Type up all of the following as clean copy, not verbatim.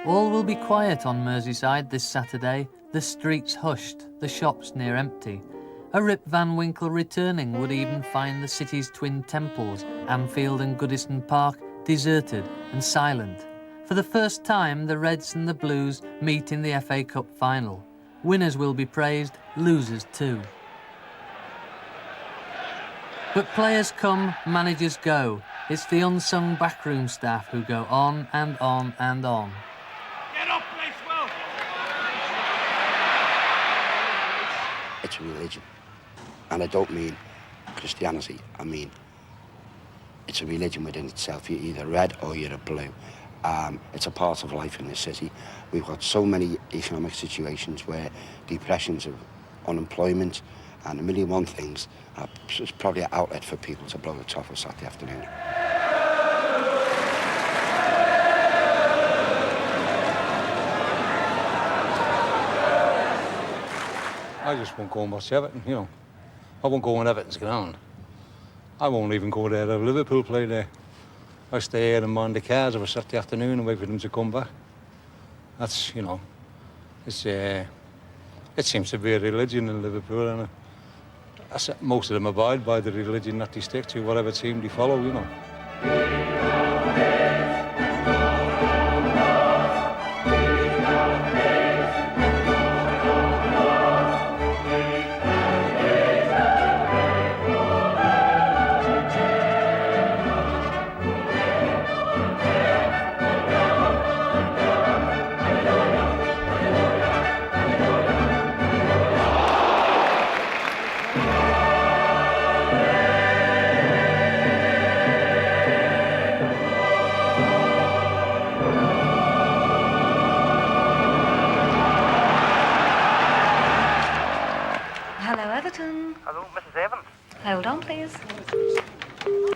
All will be quiet on Merseyside this Saturday, the streets hushed, the shops near empty. A Rip Van Winkle returning would even find the city's twin temples, Anfield and Goodison Park, deserted and silent. For the first time, the Reds and the Blues meet in the FA Cup final. Winners will be praised, losers too. But players come, managers go. It's the unsung backroom staff who go on and on and on. Get up, Bracewell! It's a religion. And I don't mean Christianity, I mean it's a religion within itself. You're either red or you're a blue. It's a part of life in this city. We've got so many economic situations where depressions of unemployment and a million one things. It's probably an outlet for people to blow the top of Saturday afternoon. I just won't go and watch Everton, you know. I won't go on Everton's ground. I won't even go there if Liverpool play there. I stay here and mind the cars of a Saturday afternoon and wait for them to come back. That's, you know, it's it seems to be a religion in Liverpool, and most of them abide by the religion that they stick to, whatever team they follow, you know. Hello, Mrs. Evans. Hold on, please.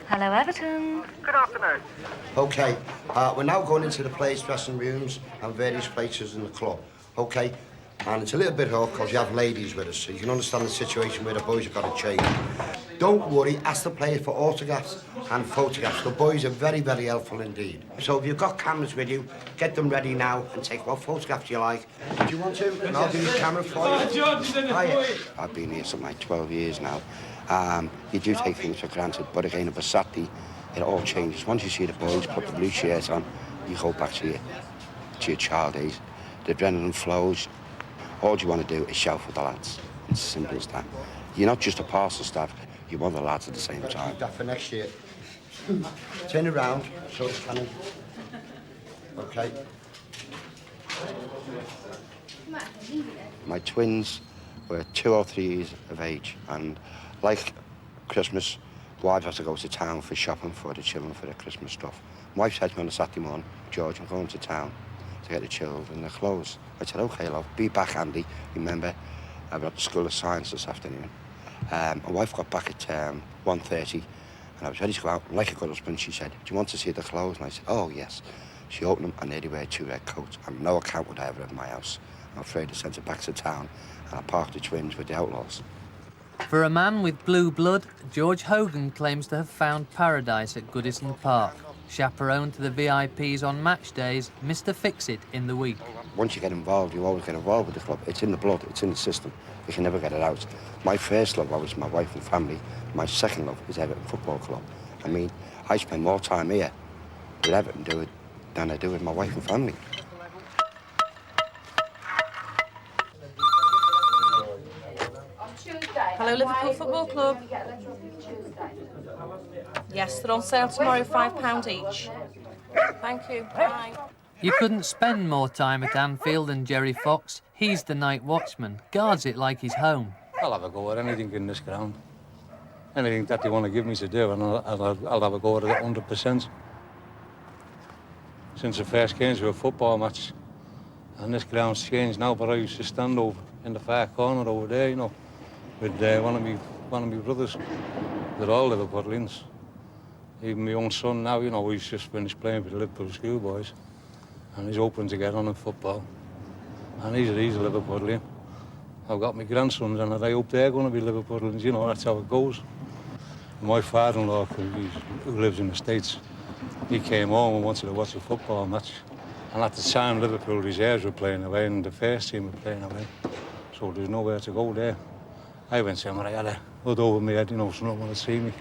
Hello, Everton. Good afternoon. OK, we're now going into the players' dressing rooms and various places in the club. OK, and it's a little bit hard because you have ladies with us, so you can understand the situation where the boys have got to change. Don't worry, ask the players for autographs and photographs. The boys are very, very helpful indeed. So if you've got cameras with you, get them ready now and take what photographs you like. Do you want to? And I'll do your camera for you. I've been here something like 12 years now. You do take things for granted, but again, if it's Saturday, it all changes. Once you see the boys put the blue shirt on, you go back to your child days. The adrenaline flows. All you want to do is shout for the lads. It's as simple as that. You're not just a parcel staff, you want the lads at the same time. Keep that for next year. Turn around, show the cannon. OK. My twins were 2 or 3 years of age, and like Christmas, wives have to go to town for shopping for the children for their Christmas stuff. My wife said to me on a Saturday morning, George, I'm going to town to get the children their clothes. I said, OK, love, be back, Andy. Remember, I've got the School of Science this afternoon. My wife got back at 1:30, and I was ready to go out. Like a good husband, she said, do you want to see the clothes? And I said, oh, yes. She opened them, and there they were, 2 red coats, and no account would I ever have in my house. I'm afraid I sent it back to town, and I parked the twins with the outlaws. For a man with blue blood, George Hogan claims to have found paradise at Goodison Park. Chaperone to the VIPs on match days, Mr. Fix-It in the week. Once you get involved, you always get involved with the club. It's in the blood, it's in the system. You can never get it out. My first love was my wife and family. My second love is Everton Football Club. I mean, I spend more time here with Everton than I do with my wife and family. Hello, Liverpool Football Club. Yes, they're on sale tomorrow, £5 each. Thank you. Bye. You couldn't spend more time at Anfield than Jerry Fox. He's the night watchman, guards it like his home. I'll have a go at anything in this ground. Anything that they want to give me to do, and I'll have a go at it 100%. Since I first came to a football match, and this ground's changed now, but I used to stand over in the far corner over there, you know, with one of my brothers. They're all Liverpoolians. Even my own son now, you know, he's just finished playing for the Liverpool schoolboys, and he's hoping to get on in football. And he's a Liverpoolian. I've got my grandsons, and I hope they're going to be Liverpoolians, you know, that's how it goes. My father-in-law, who lives in the States, he came home and wanted to watch a football match. And at the time, Liverpool reserves were playing away and the first team were playing away. So there was nowhere to go there. I went somewhere, I had a hood over my head, you know, so no one wanted to see me.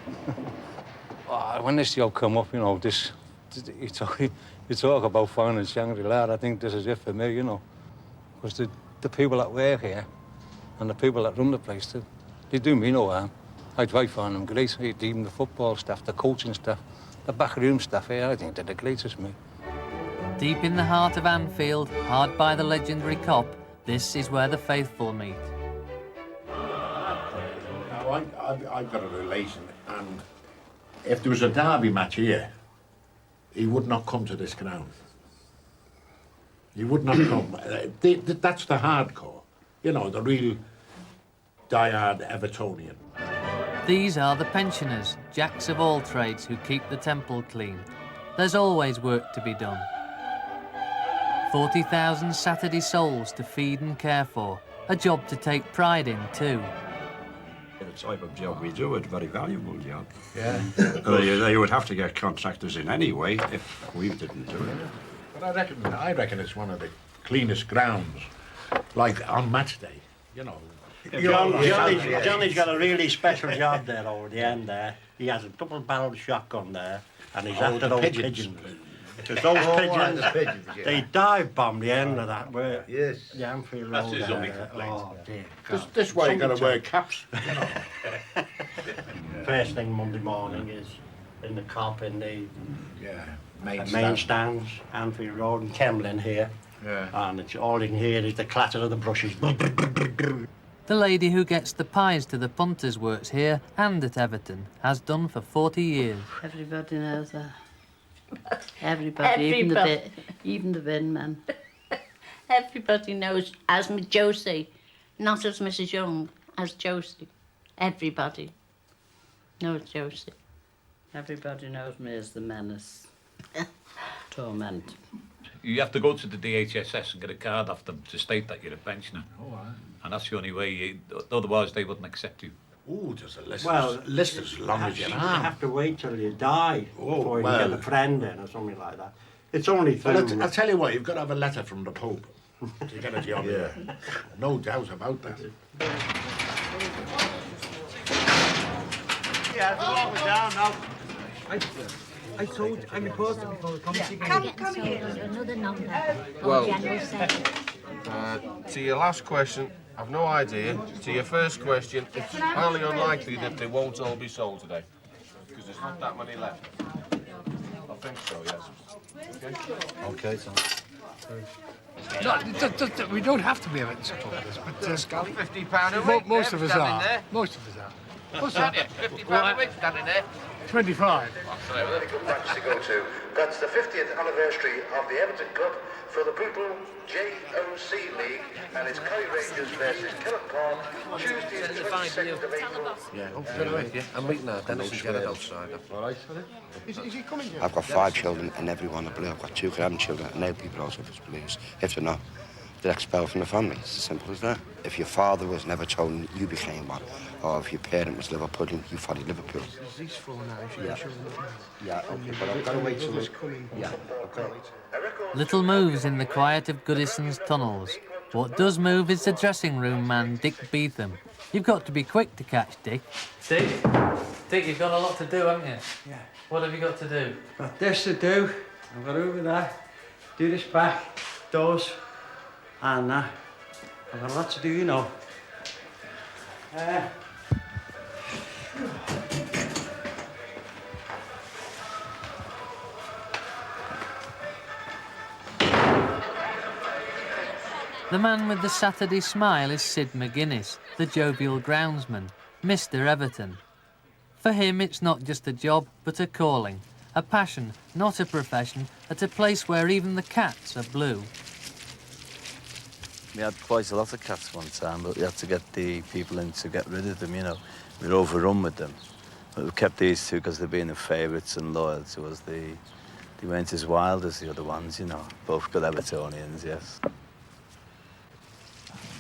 When this job come up, you know, you talk about finding Shangri-La, I think this is it for me, you know. Because the people that work here and the people that run the place, they do me no harm. I find them great, even the football staff, the coaching staff, the backroom staff here, I think they're the greatest, me. Deep in the heart of Anfield, hard by the legendary Kop, this is where the faithful meet. Now, I've got a relation, and if there was a derby match here, he would not come to this ground. He would not come. That's the hardcore, you know, the real die-hard Evertonian. These are the pensioners, jacks of all trades who keep the temple clean. There's always work to be done. 40,000 Saturday souls to feed and care for, a job to take pride in too. The type of job we do, it's a very valuable job. Yeah. They would have to get contractors in anyway if we didn't do it. But I reckon it's one of the cleanest grounds, like on match day, you know. Johnny's got a really special job there over the end there. He has a double-barreled shotgun there, and he's after those pigeons. Because those pigeons, they dive bomb the end of that. Where the Anfield Road. That's his only complaint. Oh dear. This way you got to wear caps, you know. First thing Monday morning is in the Kop in the main stands, Anfield Road and Kemlin here. Yeah. And it's all you can hear is the clatter of the brushes. The lady who gets the pies to the punters works here and at Everton, has done for 40 years. Everybody knows that. Everybody. Even the bin man. Everybody knows as Josie, not as Mrs. Young, as Josie. Everybody knows Josie. Everybody knows me as the menace. Torment. You have to go to the DHSS and get a card off them to state that you're a pensioner. Oh, right. And that's the only way, otherwise they wouldn't accept you. Oh, there's a list. Well, list as long as you You have. have to wait till you die before you well. get a friend in or something like that. It's only through... Well, I'll tell you what, you've got to have a letter from the Pope to get a job here. No doubt about that. Yeah, walk it down now. I told you, I'm reported before the committee. Come here. Another number. Well, to your last question, I've no idea. To your first question, it's highly unlikely that they won't all be sold today, because there's not that many left. I think so, yes. Okay, so. No, we don't have to be Everton supporters, but £50 a week. most of us are. Most of us are. What's that? £50 a week standing there. 25. Match to go to. That's the 50th anniversary of the Everton Cup for the Bootle JOC League, and it's Kerry Rangers versus Killen Park, Tuesday the 22nd of April. Yeah, I'm meeting our Dennis and Janet outside. All right. Is he coming here? I've got 5 children and everyone are blue. I've got 2 grandchildren and no people also for blues. If they're not, they're expelled from the family. It's as simple as that. If your father was never told, you became one. Or if your parent was Liverpudlian, you followed Liverpool. These 4 now, Yeah, okay, but I've got to wait till it's coming. Yeah, okay. Little moves in the quiet of Goodison's tunnels. What does move is the dressing room man, Dick Beetham. You've got to be quick to catch Dick. Dick, you've got a lot to do, haven't you? Yeah. What have you got to do? Got this to do. I've got over there. Do this back, doors, and I've got a lot to do, you know. The man with the Saturday smile is Sid McGuinness, the jovial groundsman, Mr. Everton. For him, it's not just a job, but a calling, a passion, not a profession, at a place where even the cats are blue. We had quite a lot of cats one time, but we had to get the people in to get rid of them, you know. We were overrun with them. But we kept these 2 because they've been the favourites and loyal to us. They weren't as wild as the other ones, you know. Both good Evertonians, yes.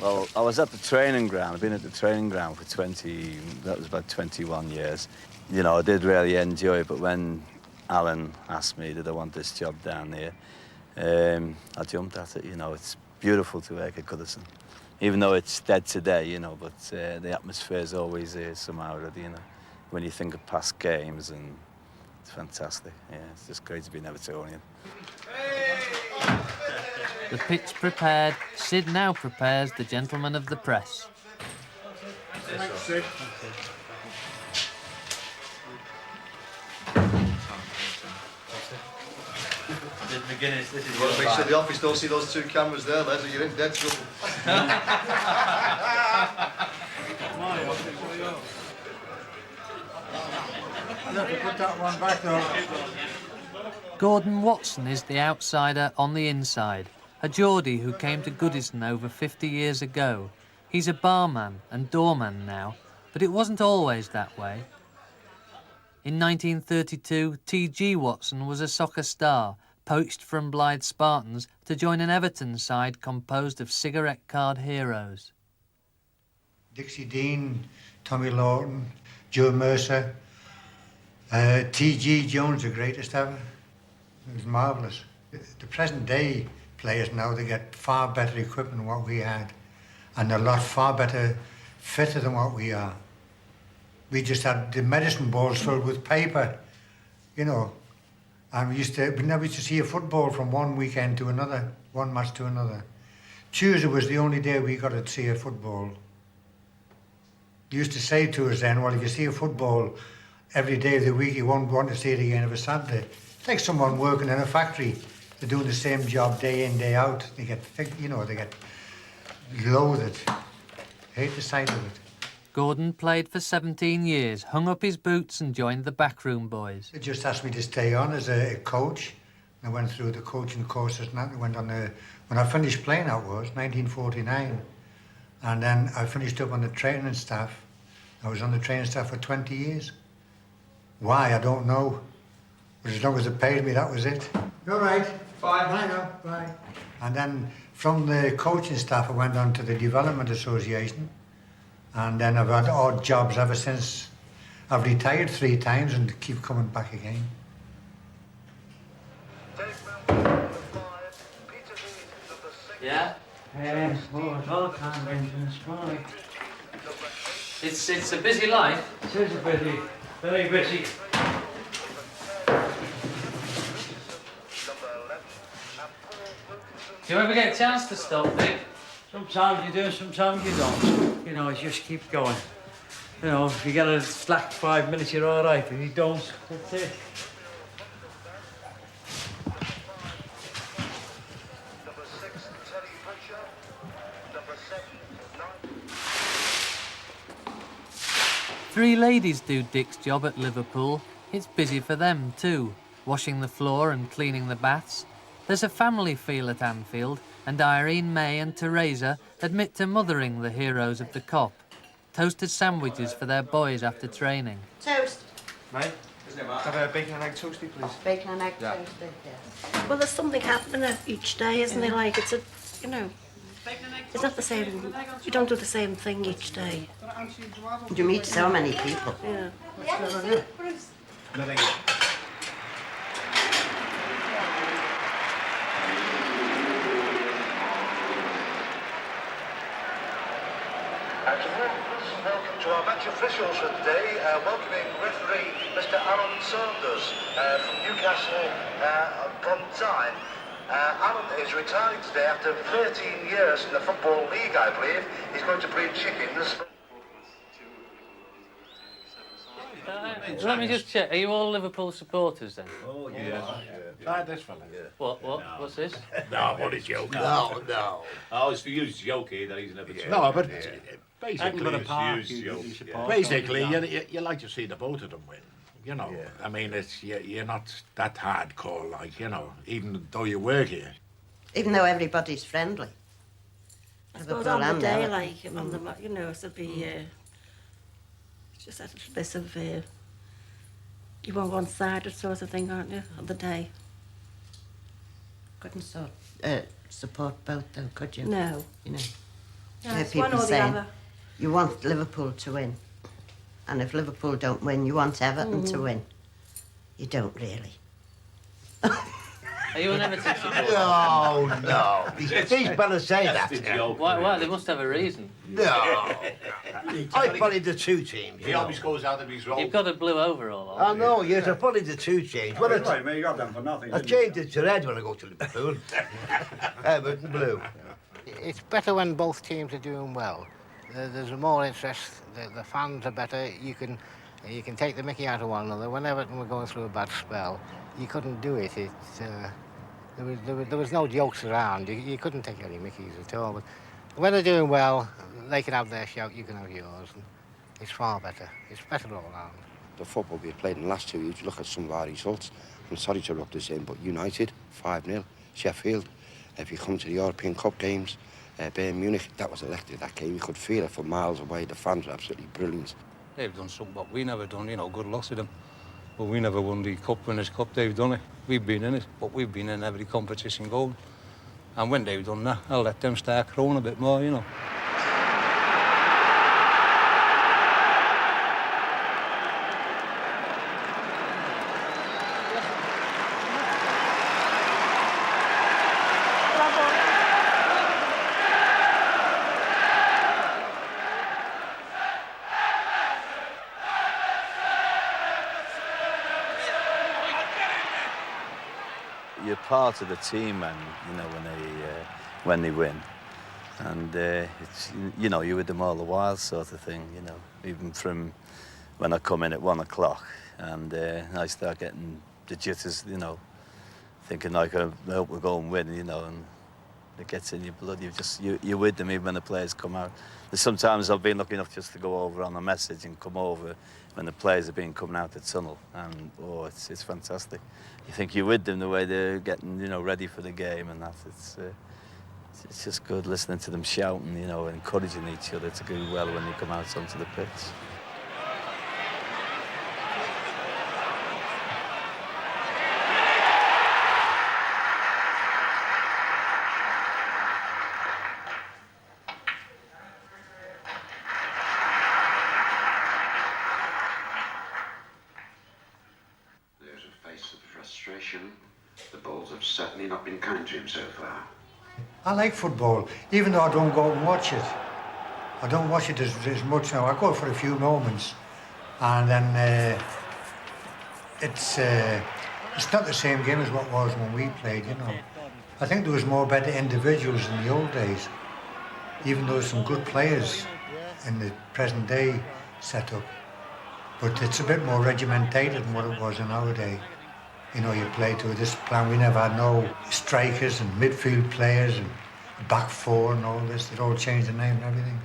Well, I was at the training ground. I've been at the training ground for that was about 21 years. You know, I did really enjoy it, but when Alan asked me, did I want this job down here, I jumped at it, you know. It's beautiful to work at Goodison. Even though it's dead today, you know, but the atmosphere is always there somehow, you know. When you think of past games, and it's fantastic. Yeah, it's just great to be an Evertonian. The pitch prepared, Sid now prepares the gentleman of the press. Thanks, Sid. McGuinness, this is. You want to make sure the office don't see those two cameras there, Les, or you're in dead trouble. I'll have to put that one back though. Gordon Watson is the outsider on the inside, a Geordie who came to Goodison over 50 years ago. He's a barman and doorman now, but it wasn't always that way. In 1932, T.G. Watson was a soccer star, poached from Blythe Spartans to join an Everton side composed of cigarette card heroes. Dixie Dean, Tommy Lawton, Joe Mercer, T.G. Jones, the greatest ever. It was marvellous. The present day players now, they get far better equipment than what we had, and a lot far better fitter than what we are. We just had the medicine balls filled with paper, you know, and we never used to see a football from one weekend to another, one match to another. Tuesday was the only day we got to see a football. They used to say to us then, well, if you see a football every day of the week, you won't want to see it again every Saturday. It's like someone working in a factory. They're doing the same job day in, day out. They get, you know, they get loathed. Hate the sight of it. Gordon played for 17 years, hung up his boots and joined the backroom boys. They just asked me to stay on as a coach. I went through the coaching courses and that. Went on when I finished playing, that was 1949. And then I finished up on the training staff. I was on the training staff for 20 years. Why, I don't know. But as long as it paid me, that was it. You're right. Bye. Bye now. Bye. And then from the coaching staff, I went on to the Development Association. And then I've had odd jobs ever since. I've retired 3 times and keep coming back again. Yeah? Oh, all kind of engines, right. It's a busy life. It is a busy, very busy. Do you ever get a chance to stop, Vic? Sometimes you do, sometimes you don't. You know, you just keep going. You know, if you get a slack 5 minutes, you're all right. If you don't, that's it. Three ladies do Dick's job at Liverpool. It's busy for them too, washing the floor and cleaning the baths. There's a family feel at Anfield, and Irene, May and Teresa admit to mothering the heroes of the Cop. Toasted sandwiches for their boys after training. Toast. Mate, have a bacon and egg toasty, please. Bacon and egg toasty, yes. Well, there's something happening each day, isn't there? Like, it's a, you know, it's not the same, you don't do the same thing each day. You meet so many people. Yeah. Nothing. Welcome to our match officials for today. Welcoming referee Mr. Alan Saunders from Newcastle upon Tyne. Alan is retiring today after 13 years in the Football League, I believe. He's going to breed chickens. Let me just check. Are you all Liverpool supporters then? Oh, yeah. Try this fella. What? What's this? No, what a joke. No. Oh, it's for you, it's jokey that he's never... No, but basically, you like to see the both of them win. You know, I mean, you're not that hardcore, like, you know, even though you work here. Even though everybody's friendly. I suppose on the day, like, on the, you know, it'll be just a little bit of, you want one-sided sort of thing, aren't you, on the day? Couldn't support both, though, could you? No. You know, Yeah, it's one or the other. You want Liverpool to win. And if Liverpool don't win, you want Everton to win. You don't really. Are you an Everton supporter? No, no. He's better say that. Why? They must have a reason. No. I followed the two teams. He always goes out of his role. You've got a blue overall on. I know, yes, I followed the two teams. Well, Right, mate, you got them for nothing. I changed it to red when I go to Liverpool. Everton blue. It's better when both teams are doing well. There's more interest. The fans are better. You can take the mickey out of one another. When Everton were going through a bad spell, you couldn't do it. There was no jokes around. You couldn't take any mickeys at all. But when they're doing well, they can have their shout. You can have yours. And it's far better. It's better all round. The football we played in the last 2 years, look at some of our results. I'm sorry to rub this in, but United, 5-0. Sheffield, if you come to the European Cup games, Bayern Munich, that was electric, that game. You could feel it from miles away. The fans were absolutely brilliant. They've done something what we never done, good loss to them. But we never won the Cup Winners' Cup, they've done it. We've been in it, but we've been in every competition going. And when they've done that, I'll let them start crowing a bit more. You're part of the team, and when they win, and it's you're with them all the while, sort of thing. Even from when I come in at 1 o'clock, and I start getting the jitters, thinking like I hope we're going to win, and it gets in your blood. You're with them even when the players come out. There's sometimes I've been lucky enough just to go over on a message and come over when the players have been coming out the tunnel, and it's fantastic. You think you're with them the way they're getting ready for the game, and that it's just good listening to them shouting, encouraging each other to go well when you come out onto the pitch. The Bulls have certainly not been kind to him so far. I like football, even though I don't go and watch it. I don't watch it as much now. I go for a few moments, and then it's not the same game as what was when we played, I think there was more better individuals in the old days, even though there's some good players in the present day setup. But it's a bit more regimentated than what it was in our day. You play to this plan. We never had no strikers and midfield players and back four and all this. They'd all changed the name and everything.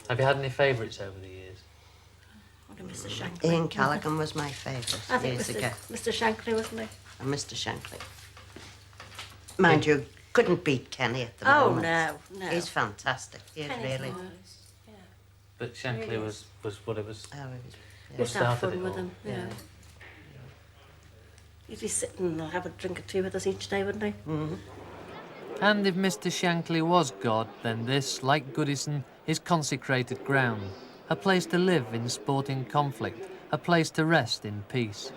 Have you had any favourites over the years? Mr. Shankly. Ian Callaghan was my favourite I think years ago. Mr. Shankly, wasn't he? And Mr. Shankly. Mind you, couldn't beat Kenny at the moment. No. He's fantastic. He is Kenny's really. nice. Yeah. But Shankly was what it was. We used to have fun with him, yeah. He'd be sitting and have a drink or two with us each day, wouldn't he? Mm-hmm. And if Mr. Shankly was God, then this, like Goodison, is consecrated ground. A place to live in sporting conflict, a place to rest in peace.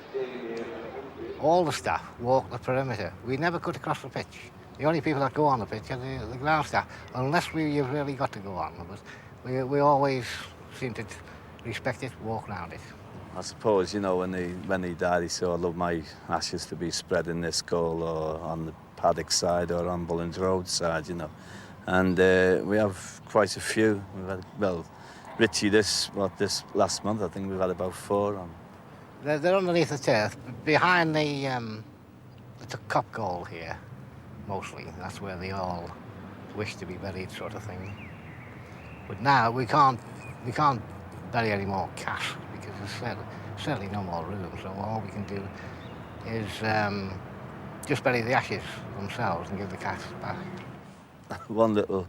All the staff walk the perimeter. We never cut across the pitch. The only people that go on the pitch are the ground staff, unless you've really got to go on. But we always seem to respect it, walk around it. I suppose, when he died, he said, I love my ashes to be spread in this goal or on the Paddock side or on Bullens Road side, And we have quite a few. We've had, Richie, this last month, I think we've had about 4 on. They're underneath the turf, behind the cup goal here, mostly. That's where they all wish to be buried, sort of thing. But now we can't bury any more cash because there's certainly no more room. So all we can do is just bury the ashes themselves and give the cats back. One little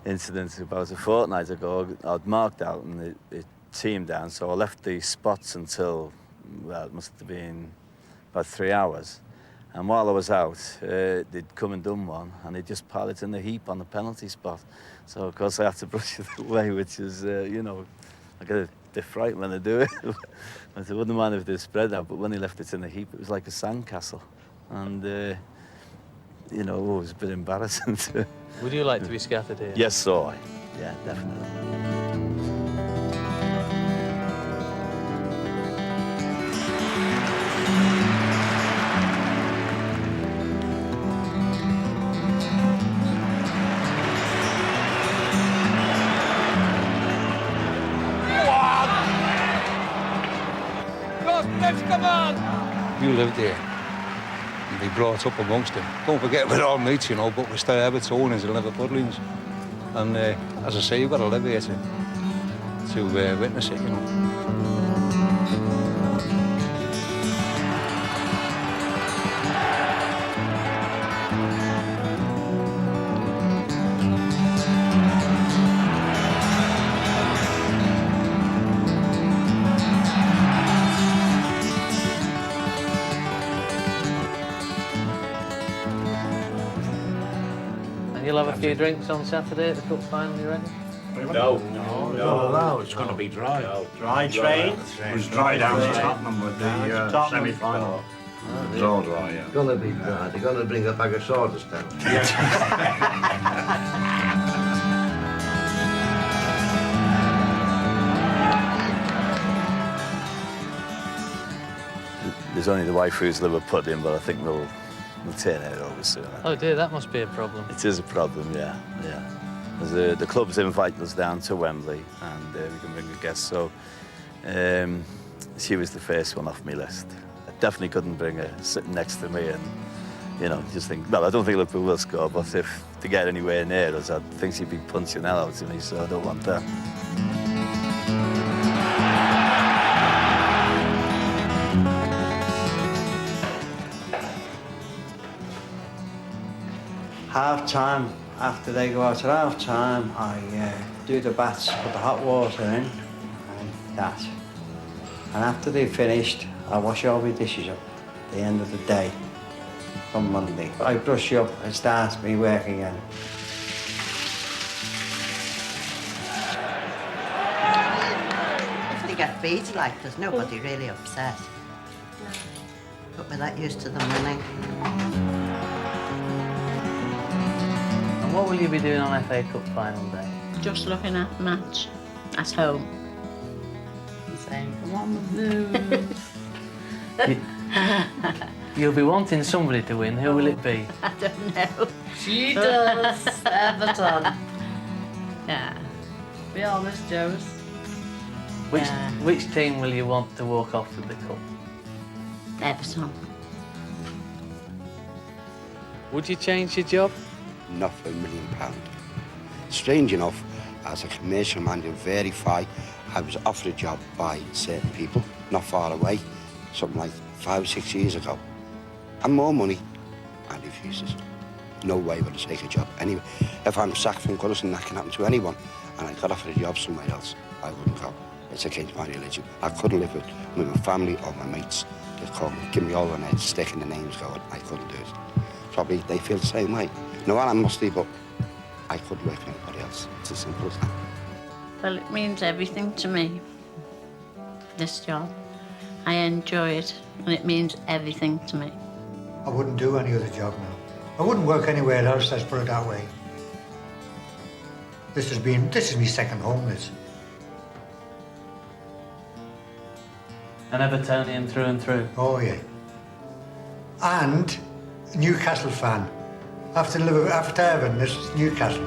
incident about a fortnight ago, I'd marked out and it teamed down, so I left the spots until, well, it must have been about 3 hours. And while I was out, they'd come and done one, and they just piled it in the heap on the penalty spot. So, of course, I had to brush it away, which is, you know, I get a bit frightened when I do it. I wouldn't mind if they spread out, but when they left it in the heap, it was like a sandcastle. And, you know, it was a bit embarrassing. Would you like to be scattered here? Yes, so I. Yeah, definitely. Come on! You lived there. And be brought up amongst them. Don't forget, we're all mates, you know, but we're still Evertonians and Liverpoolians. And as I say, you've got to live here to witness it, you know. And you'll have a few drinks on Saturday at the cup final, you reckon? No, it's going to be dry. Dry train? It was dry down to Tottenham with the semi-final. It's all dry, yeah. It's going to be dry. They're going to bring a bag of sawdust down. There's only the wife who's Liverpoolian, but I think we'll turn it over soon. Oh dear, that must be a problem. It is a problem, yeah. The club's invited us down to Wembley, and we can bring a guest, so she was the first one off my list. I definitely couldn't bring her sitting next to me and, you know, just think, well, I don't think Liverpool will score, but if to get anywhere near us, I think she'd be punching hell out of me, so I don't want that. Half time, after they go out at half time, I do the baths, put the hot water in, and that. And after they've finished, I wash all my dishes up at the end of the day, on Monday. I brush up and start me work again. If they get beat like, there's nobody really upset. But we're that used to them winning. And what will you be doing on FA Cup final day? Just looking at the match at home. And saying, come on, Blue. You'll be wanting somebody to win. Who will it be? I don't know. She does. Everton. Yeah. Be honest, Joes. Which team will you want to walk off with the cup? Everton. Would you change your job? Not for £1 million. Strange enough, as a commercial man, you verify, I was offered a job by certain people, not far away, something like 5 or 6 years ago. And more money, I refused it. No way would I take a job. Anyway, if I'm sacked from Goodison, that can happen to anyone, and I got offered a job somewhere else, I wouldn't go. It's against my religion. I couldn't live with my family or my mates. They call me, give me all the names, sticking the names going. I couldn't do it. Probably they feel the same way. No, I'm musty, but I couldn't work for anybody else. It's as simple as that. Well, it means everything to me, this job. I enjoy it, and it means everything to me. I wouldn't do any other job now. I wouldn't work anywhere else, let's put it that way. This is my second home, this. An Evertonian through and through? Oh, yeah. And Newcastle fan. After Everton, this is Newcastle.